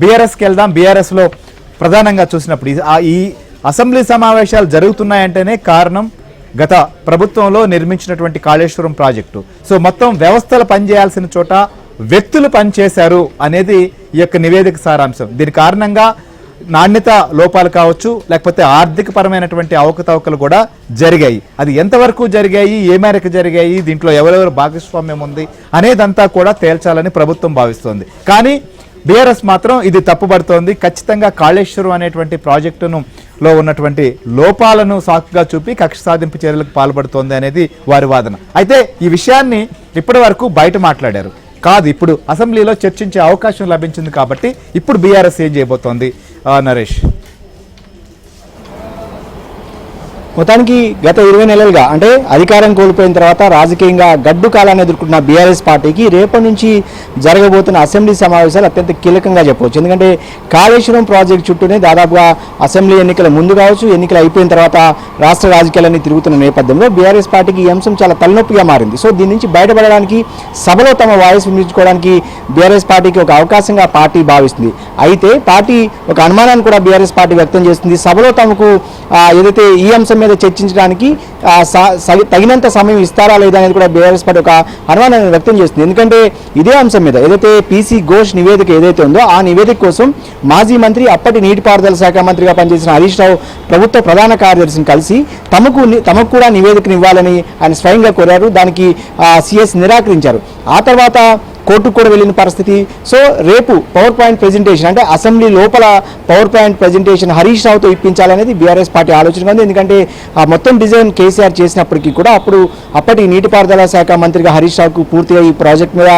బీఆర్ఎస్కి వెళ్దాం. బీఆర్ఎస్లో ప్రధానంగా చూసినప్పుడు ఈ అసెంబ్లీ సమావేశాలు జరుగుతున్నాయంటేనే కారణం గత ప్రభుత్వంలో నిర్మించినటువంటి కాళేశ్వరం ప్రాజెక్టు. సో మొత్తం వ్యవస్థలు పనిచేయాల్సిన చోట వ్యక్తులు పనిచేశారు అనేది ఈ యొక్క నివేదిక సారాంశం. దీని కారణంగా నాణ్యత లోపాలు కావచ్చు, లేకపోతే ఆర్థిక పరమైనటువంటి అవకతవకలు కూడా జరిగాయి. అది ఎంతవరకు జరిగాయి, ఏ మేరకు జరిగాయి, దీంట్లో ఎవరెవరు భాగస్వామ్యం ఉంది అనేదంతా కూడా తేల్చాలని ప్రభుత్వం భావిస్తోంది. కానీ బీఆర్ఎస్ మాత్రం ఇది తప్పుపడుతోంది. ఖచ్చితంగా కాళేశ్వరం అనేటువంటి ప్రాజెక్టును లో ఉన్నటువంటి లోపాలను సాకుగా చూపి కక్ష సాధింపు చర్యలకు పాల్పడుతోంది అనేది వారి వాదన. అయితే ఈ విషయాన్ని ఇప్పటి వరకు బయట మాట్లాడారు కాదు, ఇప్పుడు అసెంబ్లీలో చర్చించే అవకాశం లభించింది. కాబట్టి ఇప్పుడు బీఆర్ఎస్ ఏం చేయబోతోంది నరేష్? మొత్తానికి గత 20 నెలలుగా అంటే అధికారం కోల్పోయిన తర్వాత రాజకీయంగా గడ్డు కాలాన్ని ఎదుర్కొంటున్న బీఆర్ఎస్ పార్టీకి రేపటి నుంచి జరగబోతున్న అసెంబ్లీ సమావేశాలు అత్యంత కీలకంగా చెప్పవచ్చు. ఎందుకంటే కాళేశ్వరం ప్రాజెక్టు చుట్టూనే దాదాపుగా అసెంబ్లీ ఎన్నికల ముందు కావచ్చు, ఎన్నికలు అయిపోయిన తర్వాత రాష్ట్ర రాజకీయాలన్నీ తిరుగుతున్న నేపథ్యంలో బీఆర్ఎస్ పార్టీకి ఈ అంశం చాలా తలనొప్పిగా మారింది. సో దీని నుంచి బయటపడడానికి, సభలో తమ వాయిస్ వినిపించుకోవడానికి బీఆర్ఎస్ పార్టీకి ఒక అవకాశంగా పార్టీ భావిస్తుంది. అయితే పార్టీ ఒక అనుమానాన్ని కూడా బీఆర్ఎస్ పార్టీ వ్యక్తం చేస్తుంది. సభలో తమకు ఏదైతే ఈ అంశం మీద చర్చించడానికి తగినంత సమయం ఇస్తారా లేదా అనేది కూడా బీఆర్ఎస్ పార్టీ ఒక అనుమానాన్ని వ్యక్తం చేస్తుంది. ఎందుకంటే ఇదే అంశం మీద ఏదైతే పీసీ ఘోష్ నివేదిక ఏదైతే ఉందో ఆ నివేదిక కోసం మాజీ మంత్రి, అప్పటి నీటిపారుదల శాఖ మంత్రిగా పనిచేసిన హరీష్ రావు ప్రభుత్వ ప్రధాన కార్యదర్శిని కలిసి తమకు కూడా నివేదికను ఇవ్వాలని ఆయన స్వయంగా కోరారు. దానికి సిఎస్ నిరాకరించారు. ఆ తర్వాత కోర్టుకు కూడా వెళ్ళిన పరిస్థితి. సో రేపు పవర్ పాయింట్ ప్రెజెంటేషన్ అంటే అసెంబ్లీ లోపల పవర్ పాయింట్ ప్రెజెంటేషన్ హరీష్ రావుతో ఇప్పించాలనేది బీఆర్ఎస్ పార్టీ ఆలోచనగా ఉంది. ఎందుకంటే ఆ మొత్తం డిజైన్ కేసీఆర్ చేసినప్పటికీ కూడా అప్పటి నీటిపారుదల శాఖ మంత్రిగా హరీష్ రావుకు పూర్తిగా ఈ ప్రాజెక్ట్ మీద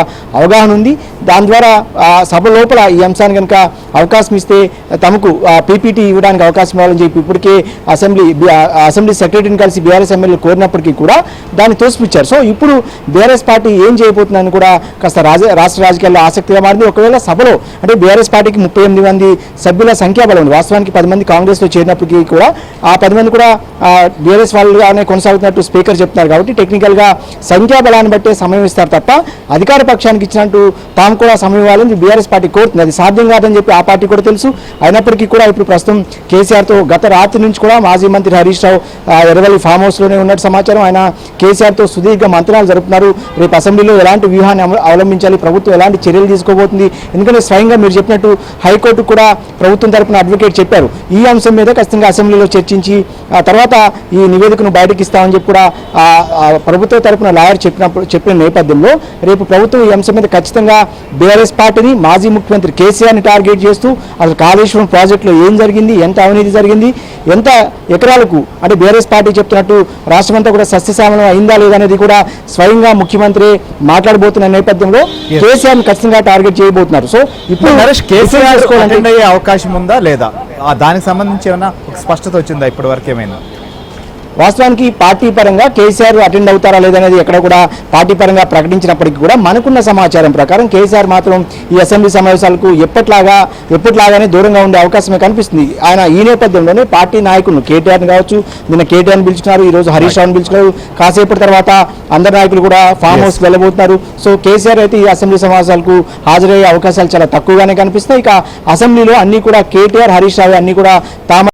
అవగాహన ఉంది. దాని ద్వారా సభ లోపల ఈ అంశాన్ని కనుక అవకాశం ఇస్తే తమకు పీపీటీ ఇవ్వడానికి అవకాశం ఇవ్వాలని చెప్పి ఇప్పటికే అసెంబ్లీ సెక్రటరీని కలిసి బీఆర్ఎస్ ఎమ్మెల్యేలు కోరినప్పటికీ కూడా దాన్ని తోసిపుచ్చారు. సో ఇప్పుడు బీఆర్ఎస్ పార్టీ ఏం చేయబోతుందని కూడా కాస్త రాష్ట్ర రాజకీయాల్లో ఆసక్తిగా మారింది. ఒకవేళ సభలో అంటే బీఆర్ఎస్ పార్టీకి 38 మంది సభ్యుల సంఖ్యాబలం ఉంది. వాస్తవానికి 10 మంది కాంగ్రెస్లో చేరినప్పటికీ కూడా ఆ 10 మంది కూడా బీఆర్ఎస్ వాళ్ళుగానే కొనసాగుతున్నట్టు స్పీకర్ చెప్తున్నారు. కాబట్టి టెక్నికల్గా సంఖ్యాబలాన్ని బట్టే సమయం ఇస్తారు తప్ప అధికార పక్షానికి ఇచ్చినట్టు తాము కూడా సమయం ఇవ్వాలని బీఆర్ఎస్ పార్టీ కోరుతుంది. అది సాధ్యం కాదని చెప్పి ఆ పార్టీ కూడా తెలుసు. అయినప్పటికీ కూడా ఇప్పుడు ప్రస్తుతం కేసీఆర్తో గత రాత్రి నుంచి కూడా మాజీ మంత్రి హరీష్ రావు ఎర్రవల్లి ఫామ్ హౌస్లోనే ఉన్నట్టు సమాచారం. ఆయన కేసీఆర్తో సుదీర్ఘ మంత్రాలు జరుపుతున్నారు. రేపు అసెంబ్లీలో ఎలాంటి వ్యూహాన్ని అవలంబించాలి, ప్రభుత్వం ఎలాంటి చర్యలు తీసుకోబోతుంది. ఎందుకంటే స్వయంగా మీరు చెప్పినట్టు హైకోర్టు కూడా ప్రభుత్వం తరపున అడ్వకేట్ చెప్పారు ఈ అంశం మీద ఖచ్చితంగా అసెంబ్లీలో చర్చించి ఆ తర్వాత ఈ నివేదికను బయటకు ఇస్తామని చెప్పి కూడా ప్రభుత్వ తరపున లాయర్ చెప్పిన నేపథ్యంలో రేపు ప్రభుత్వం ఈ అంశం మీద ఖచ్చితంగా బీఆర్ఎస్ పార్టీని, మాజీ ముఖ్యమంత్రి కేసీఆర్ని టార్గెట్ చేస్తూ అసలు కాళేశ్వరం ప్రాజెక్టులో ఏం జరిగింది, ఎంత అవినీతి జరిగింది, ఎంత ఎకరాలకు అంటే బీఆర్ఎస్ పార్టీ చెప్తున్నట్టు రాష్ట్రమంతా కూడా సస్యశ్యామలం అయిందా లేదనేది కూడా స్వయంగా ముఖ్యమంత్రి మాట్లాడబోతున్న నేపథ్యంలో కేసీఆర్ ఖచ్చితంగా టార్గెట్ చేయబోతున్నారు. సో ఇప్పుడు కేసీఆర్ అటెండ్ అయ్యే అవకాశం ఉందా లేదా, దానికి సంబంధించి ఏమైనా ఒక స్పష్టత వచ్చిందా ఇప్పటి వరకు? ఏమైనా వాస్తవానికి పార్టీ పరంగా కేసీఆర్ అటెండ్ అవుతారా లేదనేది ఎక్కడ కూడా పార్టీ పరంగా ప్రకటించినప్పటికీ కూడా మనకున్న సమాచారం ప్రకారం కేసీఆర్ మాత్రం ఈ అసెంబ్లీ సమావేశాలకు ఎప్పటిలాగానే దూరంగా ఉండే అవకాశమే కనిపిస్తుంది. ఆయన ఈ నేపథ్యంలోనే పార్టీ నాయకులను కేటీఆర్ని కావచ్చు, నిన్న కేటీఆర్ని పిలుచుకున్నారు, ఈ రోజు హరీష్ రావుని పిలుచుకున్నారు. కాసేపటి తర్వాత అందరు నాయకులు కూడా ఫామ్ హౌస్కి వెళ్ళబోతున్నారు. సో కేసీఆర్ అయితే ఈ అసెంబ్లీ సమావేశాలకు హాజరయ్యే అవకాశాలు చాలా తక్కువగానే కనిపిస్తున్నాయి. ఇక అసెంబ్లీలో అన్ని కూడా కేటీఆర్, హరీష్ రావు అన్ని కూడా తాము